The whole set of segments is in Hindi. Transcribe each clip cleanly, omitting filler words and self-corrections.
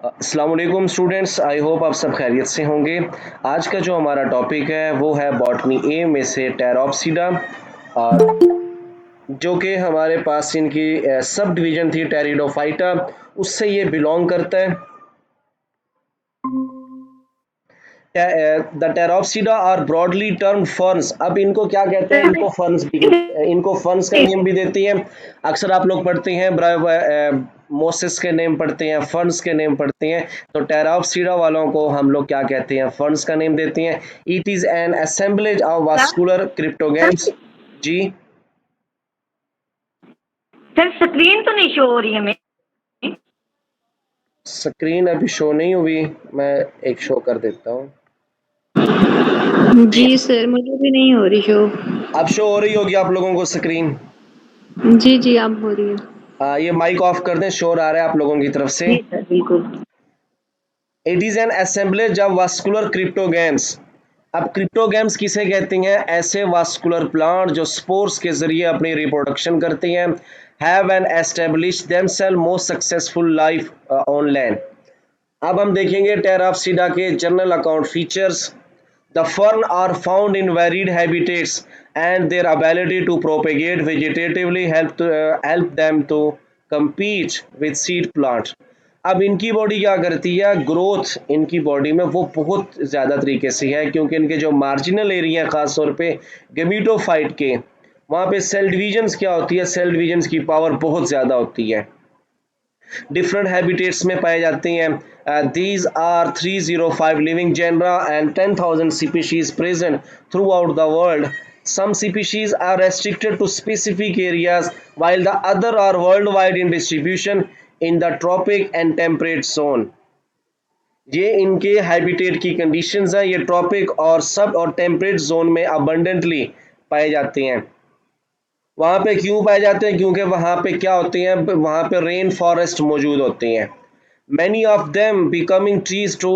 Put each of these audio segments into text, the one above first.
अस्सलाम वालेकुम स्टूडेंट्स, आई होप आप सब खैरियत से होंगे। आज का जो हमारा टॉपिक है वो है बॉटनी ए में से टेरोप्सिडा, और जो कि हमारे पास इनकी सब डिवीजन थी टेरिडोफाइटा, उससे ये बिलोंग करता है। The Pteropsida are broadly term ferns. अब इनको क्या कहते हैं? इनको फर्न्स भी, इनको फर्न्स का नेम भी देती हैं। अक्सर आप लोग पढ़ते हैं मोसेस के नेम पढ़ते हैं, फर्न्स के नेम पढ़ते हैं, तो टेरोप्सिडा वालों को हम लोग क्या कहते हैं? फर्न्स का नेम देते हैं। It is an assemblage of vascular cryptogams. जी सर स्क्रीन तो नहीं शो हो रही है मेरी। स्क्रीन अभी शो नहीं हुई, मैं एक शो कर देता हूँ। जी सर, मुझे भी नहीं हो रही शो। अब शो हो रही होगी आप लोगों को स्क्रीन। जी जी, अब हो रही है। ये माइक ऑफ कर दें, शोर आ रहा है आप लोगों की तरफ से। जी सर बिल्कुल। It is an assemblage of vascular cryptogams. अब क्रिप्टोगेम्स किसे कहती हैं? ऐसे वास्कुलर प्लांट जो स्पोर्स के जरिए अपनी रिप्रोडक्शन करती हैं। Have an established themselves most successful life on land. अब हम देखेंगे टेराप्सिडा के general account features. The fern are found in varied habitats, and their ability to propagate vegetatively help them to compete with seed plants. अब इनकी बॉडी क्या करती है? ग्रोथ इनकी बॉडी में वो बहुत ज़्यादा तरीके से है, क्योंकि इनके जो मार्जिनल एरिया है ख़ास तौर पे गेमिटोफाइट के, वहाँ पे सेल डिवीजन्स क्या होती है? सेल डिवीजन्स की पावर बहुत ज़्यादा होती है। डिफरेंट हैबिटेट्स में पाए जाते हैं। These are 305 living genera and 10,000 species present throughout the world. Some species are restricted to specific areas, while the other are worldwide in distribution in the tropic and temperate zone. ये इनके हैबिटेट की कंडीशंस हैं। ये ट्रॉपिक और सब और टेम्परेट जोन में अबंडेंटली पाए जाते हैं। वहाँ पे क्यों पाए जाते हैं? क्योंकि वहाँ पे क्या होती हैं? वहाँ पे रेन फॉरेस्ट मौजूद होती हैं। Many of them becoming trees to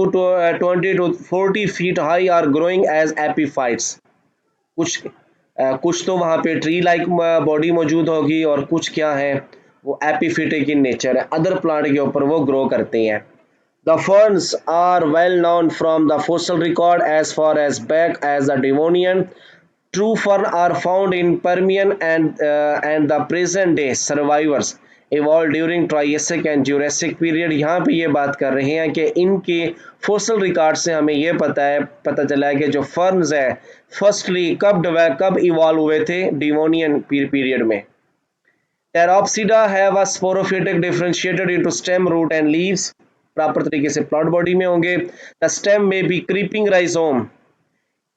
20 to 40 feet high are growing as epiphytes. कुछ तो वहाँ पे ट्री लाइक बॉडी मौजूद होगी, और कुछ क्या है? वो एपिफिटिक इन नेचर है, अदर प्लांट के ऊपर वो ग्रो करते हैं। The ferns are well known from the fossil record as far as back as the Devonian. True fern are found in Permian and the present day survivors evolved during Triassic and Jurassic period. यहाँ पे ये बात कर रहे हैं कि इनके फोसल रिकॉर्ड से हमें ये पता चला है कि जो फर्न्स है फर्स्टली कब इवॉल्व हुए थे? डिवोनियन पीरियड में। Pteropsida have a sporophytic differentiated into stem, root and leaves. Proper तरीके से प्लांट बॉडी में होंगे। द स्टेम में be creeping rhizome.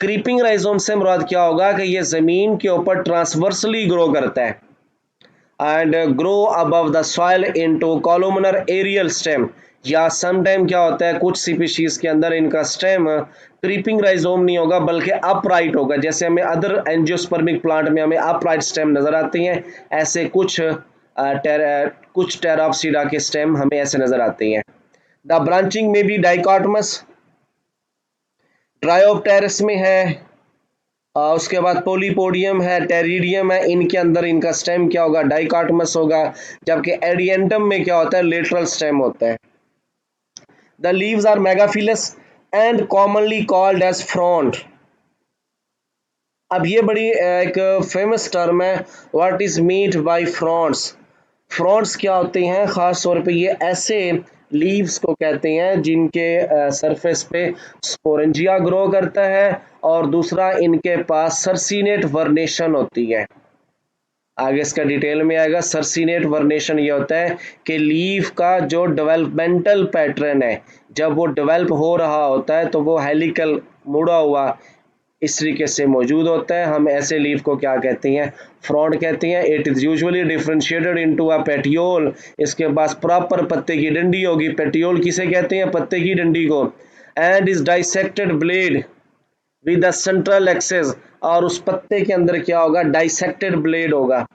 Creeping rhizome से मुराद क्या होगा? कि ये जमीन के ऊपर ट्रांसवर्सली ग्रो करता है and grow above the soil into columnar aerial stem. या समटाइम क्या होता है, कुछ स्पीशीज के अंदर इनका स्टेम क्रीपिंग राइजोम नहीं होगा बल्कि अपराइट होगा। जैसे हमें अदर एंजियोस्पर्मिक प्लांट में हमें अपराइट स्टेम नजर आती हैं, ऐसे कुछ टेराप्सिडा के स्टेम हमें ऐसे नजर आते हैं। द ब्रांचिंग में भी डाइकोटमस, ट्रायोप्टेरस में है, उसके बाद पोलीपोडियम है, टेरिडियम है, इनके अंदर इनका स्टेम क्या होगा? डाइकोटमस होगा। जबकि एडियंटम में क्या होता है? लेटरल स्टेम होता है। The leaves are megaphyllous and commonly called as frond. अब ये बड़ी एक फेमस टर्म है, what is meant by fronds. Fronds क्या होते हैं? खास तौर पे ये ऐसे लीव्स को कहते हैं जिनके सरफेस पे स्पोरेंजिया ग्रो करता है, और दूसरा इनके पास सर्सिनेट वर्नेशन होती है। आगे इसका डिटेल में आएगा। सर्सिनेट वर्नेशन ये होता है कि लीफ का जो डेवलपमेंटल पैटर्न है, जब वो डेवलप हो रहा होता है तो वो हेलिकल मुड़ा हुआ इस तरीके से मौजूद होता है। हम ऐसे लीफ को क्या कहते हैं? फ्रॉन्ट कहते हैं। It is usually differentiated into a petiole. इसके पास प्रॉपर पत्ते की डंडी होगी। पेटियोल किसे कहते हैं? पत्ते की डंडी को। And is dissected blade with the central access, और उस पत्ते के अंदर क्या होगा? डाइसेक्टेड ब्लेड होगा।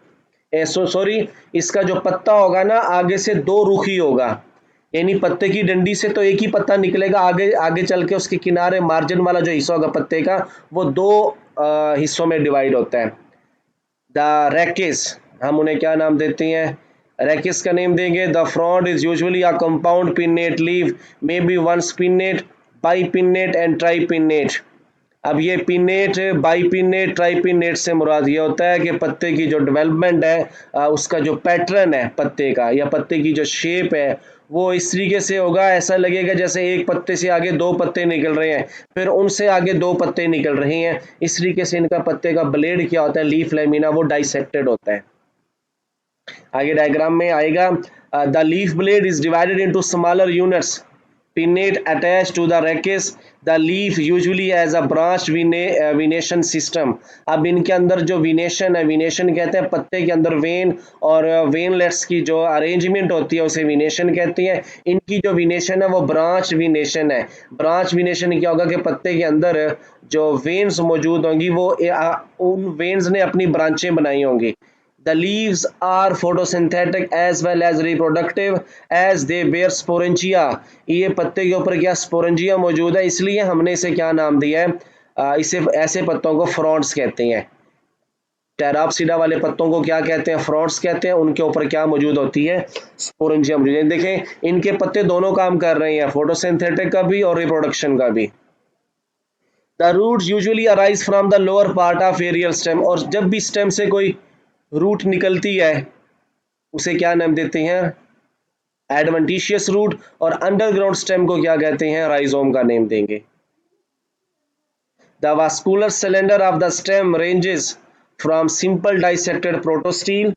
सॉरी, इसका जो पत्ता होगा ना, आगे से दो रुखी होगा, यानी पत्ते की डंडी से तो एक ही पत्ता निकलेगा, आगे आगे चल के उसके किनारे मार्जिन वाला जो हिस्सा होगा पत्ते का, वो दो हिस्सों में डिवाइड होता है। द रैकेस, हम उन्हें क्या नाम देते हैं? रैकिस का नेम देंगे। The fraud is usually a compound pennate leave, may be one pennate, by pennate and try pennate. अब ये पिन्नेट, बाईपिन्नेट, ट्राईपिन्नेट से मुराद ये होता है कि पत्ते की जो डेवलपमेंट है, उसका जो पैटर्न है पत्ते का, या पत्ते की जो शेप है, वो इस तरीके से होगा, ऐसा लगेगा जैसे एक पत्ते से आगे दो पत्ते निकल रहे हैं, फिर उनसे आगे दो पत्ते निकल रहे हैं। इस तरीके से इनका पत्ते का ब्लेड क्या होता है, लीफ लेमिना, वो डाइसेक्टेड होता है। आगे डायग्राम में आएगा, the leaf blade is divided into smaller units, pinnate attached to the rachis, the leaf usually as a branched venation system। अब इनके अंदर जो विनेशन है, विनेशन कहते हैं पत्ते के अंदर वेन और वेनलेट्स की जो अरेंजमेंट होती है उसे विनेशन कहती है। इनकी जो विनेशन है वो ब्रांच विनेशन है। ब्रांच विनेशन क्या होगा कि पत्ते के अंदर जो वेन्स मौजूद होंगी वो उन वेन्स ने अपनी ब्रांचें बनाई होंगी। The leaves are photosynthetic as well as reproductive as they bear sporangia। ये पत्ते के ऊपर क्या स्पोरेंजिया मौजूद है, इसलिए हमने इसे क्या नाम दिया है, इसे ऐसे पत्तों को फ्रॉन्ट्स कहते हैं। टेराप्सिडा वाले पत्तों को क्या कहते हैं, फ्रॉन्ट्स कहते हैं। उनके ऊपर क्या मौजूद होती है, स्पोरेंजिया मौजूद है। देखें इनके पत्ते दोनों काम कर रहे हैं, फोटोसिंथेटिक का भी और रिप्रोडक्शन का भी। The roots usually arise from the lower part of aerial stem. और जब भी स्टेम से कोई रूट निकलती है उसे क्या नाम देते हैं, एडवेंटिशियस रूट। और अंडरग्राउंड स्टेम को क्या कहते हैं, राइजोम का नेम देंगे। The vascular cylinder of the stem ranges from simple dissected protostele.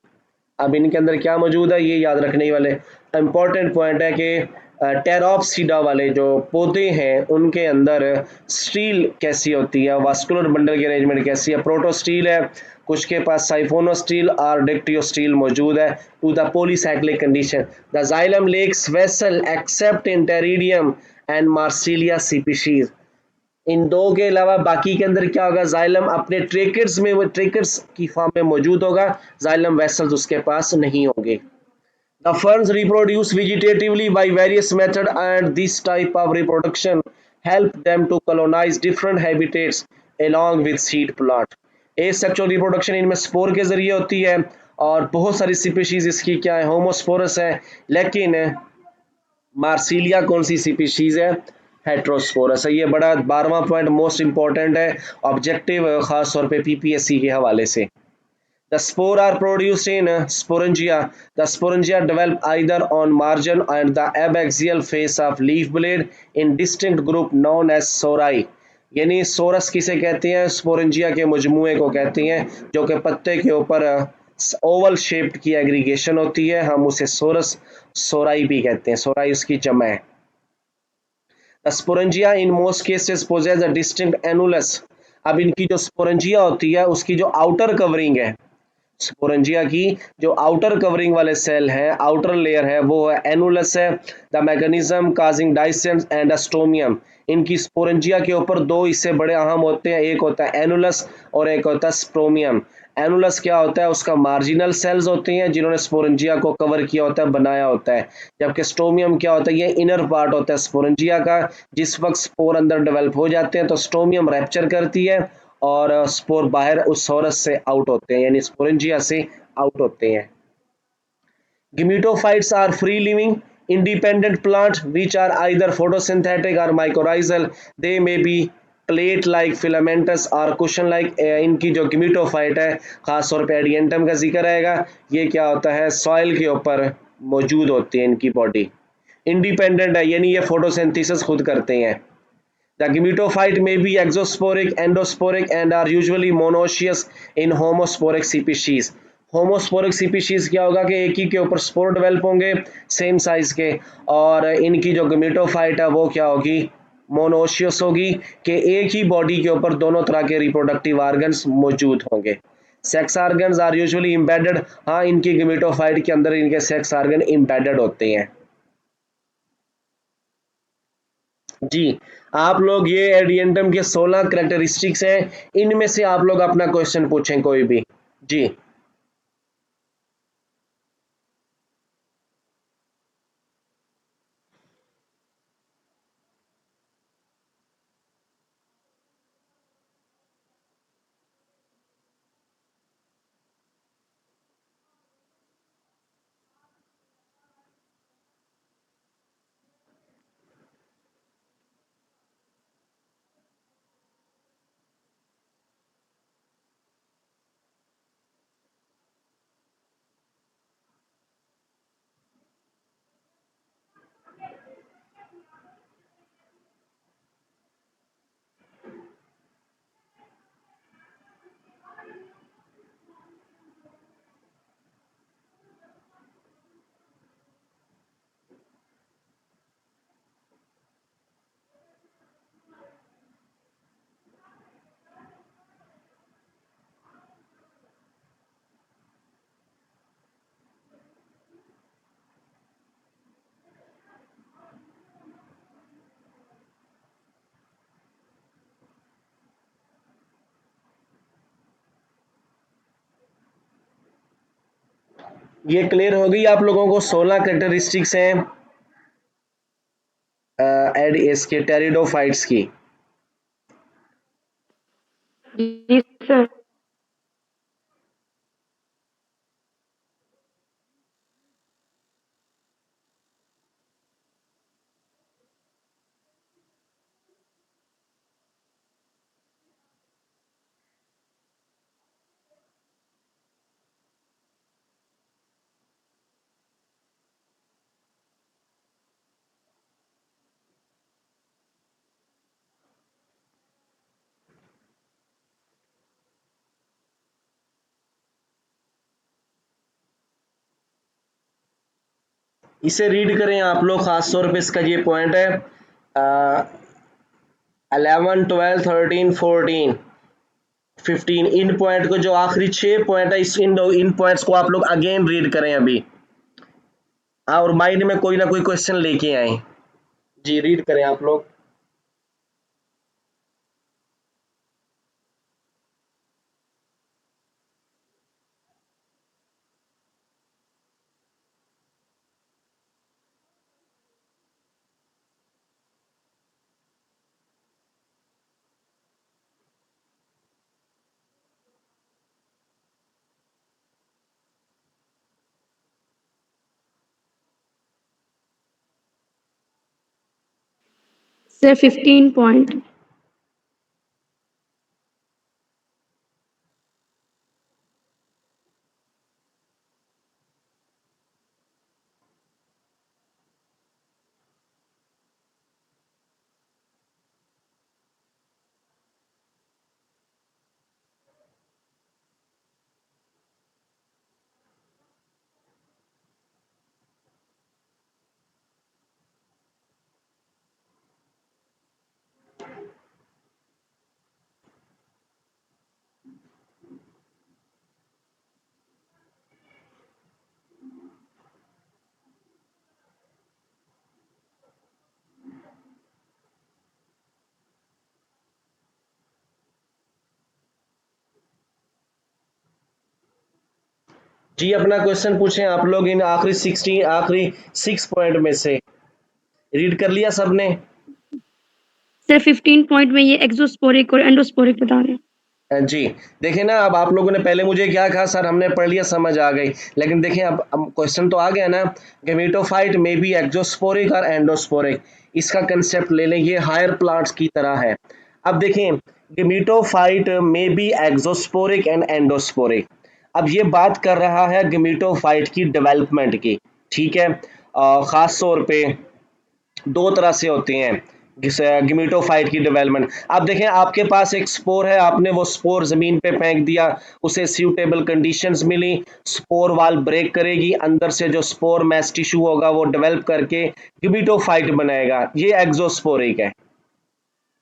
अब इनके अंदर क्या मौजूद है, ये याद रखने वाले इंपॉर्टेंट पॉइंट है कि टेरोप्सिडा वाले जो पौधे हैं उनके अंदर स्टील कैसी होती है, वास्कुलर बंडल की अरेंजमेंट कैसी है, प्रोटोस्टील है, कुछ के पास साइफोनोस्टील और डिक्टियोस्टील मौजूद है to the polycyclic condition. The xylem lacks vessel except in Pteridium and Marsilea species. इन दो के अलावा बाकी के अंदर क्या होगा, जाइलम अपने ट्रेकिड्स में, वो ट्रेकिड्स की फॉर्म में मौजूद होगा, जाइलम वेसल्स उसके पास नहीं होंगे। The ferns reproduce vegetatively by various methods and this type of reproduction help them to colonize different habitats along with seed plot। Asexual reproduction इनमें स्पोर के जरिए होती है और बहुत सारी स्पीशीज इसकी क्या है, होमोस्पोरस है। लेकिन मार्सिलिया कौन सी स्पीशीज है, हेट्रोस्पोरस है। ये बड़ा 12वां पॉइंट मोस्ट इंपॉर्टेंट है, ऑब्जेक्टिव खास तौर पे पीपीएससी के हवाले से। The spore are produced in sporangia। The sporangia develop either on margin and the abaxial face of leaf blade in distinct group known as sori। यानी सोरस किसे कहते हैं, स्पोरेंजिया के मजमूए को कहते हैं, जो कि पत्ते के ऊपर ओवल शेप्ड की एग्रीगेशन होती है, हम उसे सोरस, सोराई भी कहते हैं, सोराई उसकी जमा है। The sporangia in most cases possess a distinct annulus। अब इनकी जो स्पोरेंजिया होती है उसकी जो आउटर कवरिंग है, स्पोरेंजिया की जो आउटर कवरिंग वाले सेल है, आउटर लेयर है, वो है एनुलस है। The mechanism causing dehiscence and stomium. इनकी स्पोरेंजिया के ऊपर दो हिस्से बड़े अहम होते हैं, एक होता है एनुलस और एक होता है स्ट्रोमियम। एनुलस क्या होता है, उसका मार्जिनल सेल्स होते हैं जिन्होंने स्पोरेंजिया को कवर किया होता है, बनाया होता है। जबकि स्टोमियम क्या होता है, ये इनर पार्ट होता है स्पोरेंजिया का। जिस वक्त स्पोर अंदर डेवलप हो जाते हैं तो स्टोमियम रैप्चर करती है और स्पोर बाहर उस सोरस से आउट होते हैं, यानी स्पोरेंजिया से आउट होते हैं। Gametophytes are free living independent plants which are either photosynthetic or mycorrhizal। They may be plate like filamentous or cushion like। इनकी जो गिमिटोफाइट है, खास तौर पे एडियंटम का जिक्र आएगा, ये क्या होता है, सॉइल के ऊपर मौजूद होती है इनकी बॉडी, इंडिपेंडेंट है यानी ये फोटोसिंथेसिस खुद करते हैं। The gametophyte may be exosporic, endosporic and are usually monoecious in homosporic species। Homosporic species क्या होगा कि एक ही के ऊपर स्पोर डेवलप होंगे सेम साइज के, और इनकी जो गमेटोफाइट है वो क्या होगी, मोनोशियस होगी, कि एक ही बॉडी के ऊपर दोनों तरह के रिप्रोडक्टिव ऑर्गन्स मौजूद होंगे। Sex organs are usually embedded. हाँ, इनकी गमेटोफाइट के अंदर इनके सेक्स ऑर्गन इम्बेडेड होते हैं। जी, आप लोग ये एडियंटम के 16 करेक्टरिस्टिक्स हैं, इनमें से आप लोग अपना क्वेश्चन पूछें कोई भी। जी ये क्लियर हो गई आप लोगों को? 16 कैरेक्टरिस्टिक्स हैं एड इसके टेरिडोफाइट्स की। जी सर। इसे रीड करें आप लोग, खास तौर पे इसका ये पॉइंट है 11 12 13 14 15, इन पॉइंट को, जो आखिरी 6 पॉइंट है, इस इन पॉइंट्स को आप लोग अगेन रीड करें अभी, और माइंड में कोई ना कोई क्वेश्चन लेके आए। जी रीड करें आप लोग। Sir 15 point. जी अपना क्वेश्चन पूछें आप लोग इन आखिरी 6 पॉइंट में से। रीड कर लिया सबने? सर 15 पॉइंट में ये एक्सोस्पोरिक और एंडोस्पोरिक बता रहे हैं। जी देखें ना, अब आप लोगों ने पहले मुझे क्या कहा, सर हमने पढ़ लिया समझ आ गई, लेकिन देखें अब क्वेश्चन तो आ गया ना, गेमेटोफाइट में बी एक्सोस्पोरिक और एंडोस्पोरिक, इसका कंसेप्ट ले लें, ये हायर प्लांट्स की तरह है। अब देखें, गेमेटोफाइट में बी एक्सोस्पोरिक एंड एंडोस्पोरिक, अब ये बात कर रहा है गेमेटोफाइट की डेवलपमेंट की, ठीक है। खास तौर पे दो तरह से होते हैं गिमेटोफाइट की डेवलपमेंट। अब देखें, आपके पास एक स्पोर है, आपने वो स्पोर जमीन पे फेंक दिया, उसे सूटेबल कंडीशंस मिली, स्पोर वाल ब्रेक करेगी, अंदर से जो स्पोर मैस टिश्यू होगा वो डेवलप करके गिमेटोफाइट बनाएगा, ये एक्सोस्पोरिक है।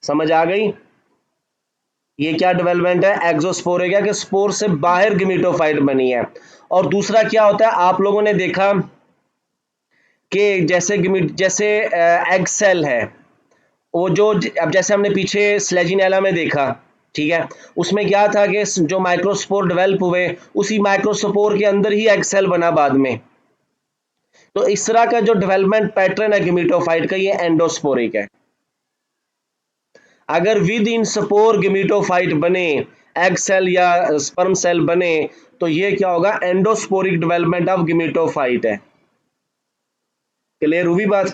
समझ आ गई? ये क्या डेवलपमेंट है? एक्सोस्पोरिक है कि स्पोर से बाहर गिमेटोफाइट बनी है। और दूसरा क्या होता है, आप लोगों ने देखा कि जैसे एग सेल है, वो जो अब जैसे हमने पीछे स्लेजिनेला में देखा, ठीक है, उसमें क्या था कि जो माइक्रोस्पोर डेवलप हुए, उसी माइक्रोस्पोर के अंदर ही एग सेल बना बाद में। तो इस तरह का जो डेवलपमेंट पैटर्न है गेमेटोफाइट का, ये एंडोस्पोरिक है। अगर विद इन स्पोर गेमेटोफाइट बने, एग सेल या स्पर्म सेल बने, तो ये क्या होगा? एंडोस्पोरिक डेवलपमेंट ऑफ गेमेटोफाइट है। क्लियर हुई बात?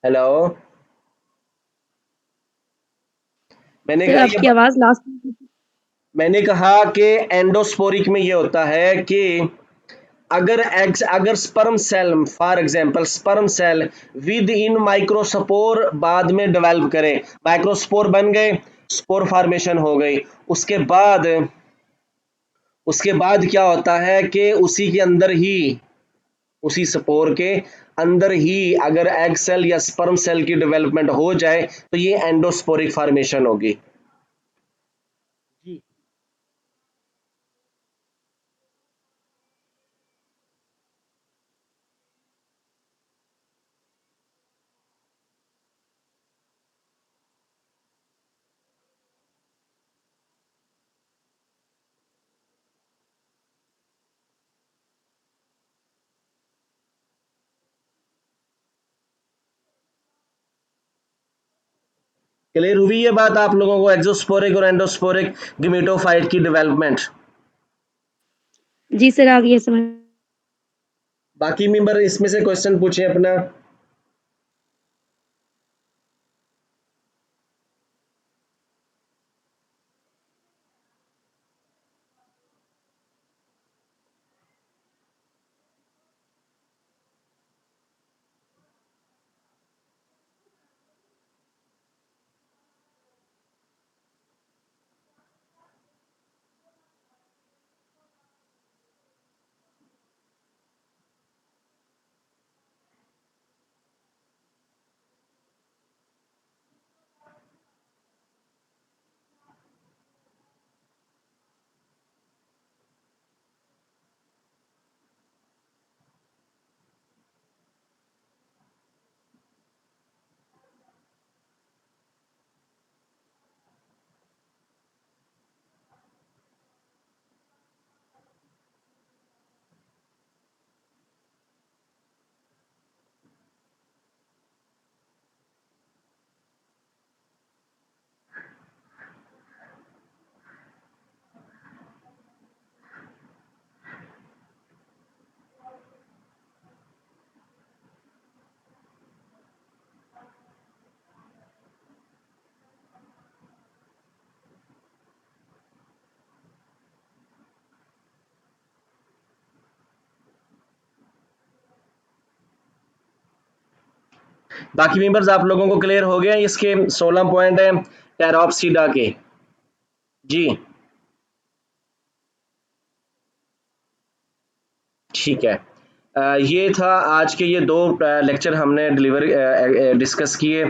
हेलो, मैंने सर कहा ये आपकी आवाज लास्ट। मैंने कहा कि एंडोस्पोरिक में ये होता है कि अगर sperm cell, for example sperm cell within microspore बाद में डेवलप करें, माइक्रोस्पोर बन गए, स्पोर फॉर्मेशन हो गई, उसके बाद क्या होता है कि उसी के अंदर ही, उसी स्पोर के अंदर ही अगर एग सेल या स्पर्म सेल की डेवलपमेंट हो जाए, तो ये एंडोस्पोरिक फॉर्मेशन होगी। क्लियर हुई ये बात आप लोगों को, एक्सोस्पोरिक और एंडोस्पोरिक गेमेटोफाइट की डेवलपमेंट? जी सर, आ गई है समझ। बाकी मेंबर इसमें से क्वेश्चन पूछे अपना। बाकी मेंबर्स आप लोगों को क्लियर हो गया? इसके 16 पॉइंट है टेरोप्सिडा के। जी ठीक है। ये था आज के ये दो लेक्चर हमने डिस्कस किए।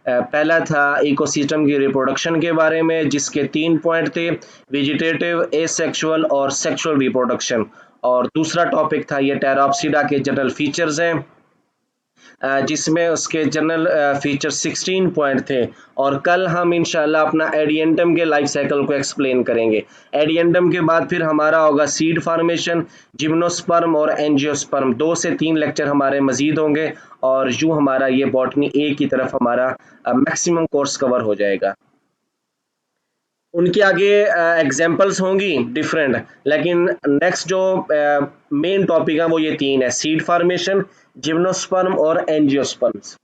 पहला था इकोसिस्टम की रिप्रोडक्शन के बारे में, जिसके 3 पॉइंट थे, वेजिटेटिव, एसेक्सुअल और सेक्सुअल रिप्रोडक्शन। और दूसरा टॉपिक था ये टेरोप्सिडा के जनरल फीचर्स हैं, जिसमें उसके जनरल फीचर 16 पॉइंट थे। और कल हम इंशाल्लाह अपना एडियंटम के लाइफ साइकिल को एक्सप्लेन करेंगे। एडियंटम के बाद फिर हमारा होगा सीड फार्मेशन, जिम्नोस्पर्म और एंजियोस्पर्म। 2 से 3 लेक्चर हमारे मजीद होंगे और यूं हमारा ये बॉटनी ए की तरफ हमारा मैक्सिमम कोर्स कवर हो जाएगा। उनके आगे एग्जाम्पल्स होंगी डिफरेंट, लेकिन नेक्स्ट जो मेन टॉपिक है वो ये 3 है, सीड फार्मेशन, जिम्नोस्पर्म और एंजियोस्पर्म्स।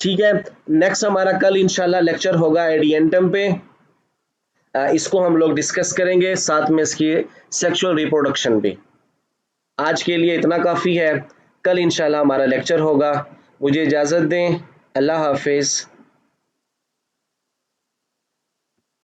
ठीक है। नेक्स्ट हमारा कल इंशाल्लाह लेक्चर होगा एडियंटम पे। इसको हम लोग डिस्कस करेंगे, साथ में इसकी सेक्सुअल रिप्रोडक्शन भी। आज के लिए इतना काफ़ी है, कल इंशाल्लाह हमारा लेक्चर होगा। मुझे इजाज़त दें, अल्लाह हाफिज़।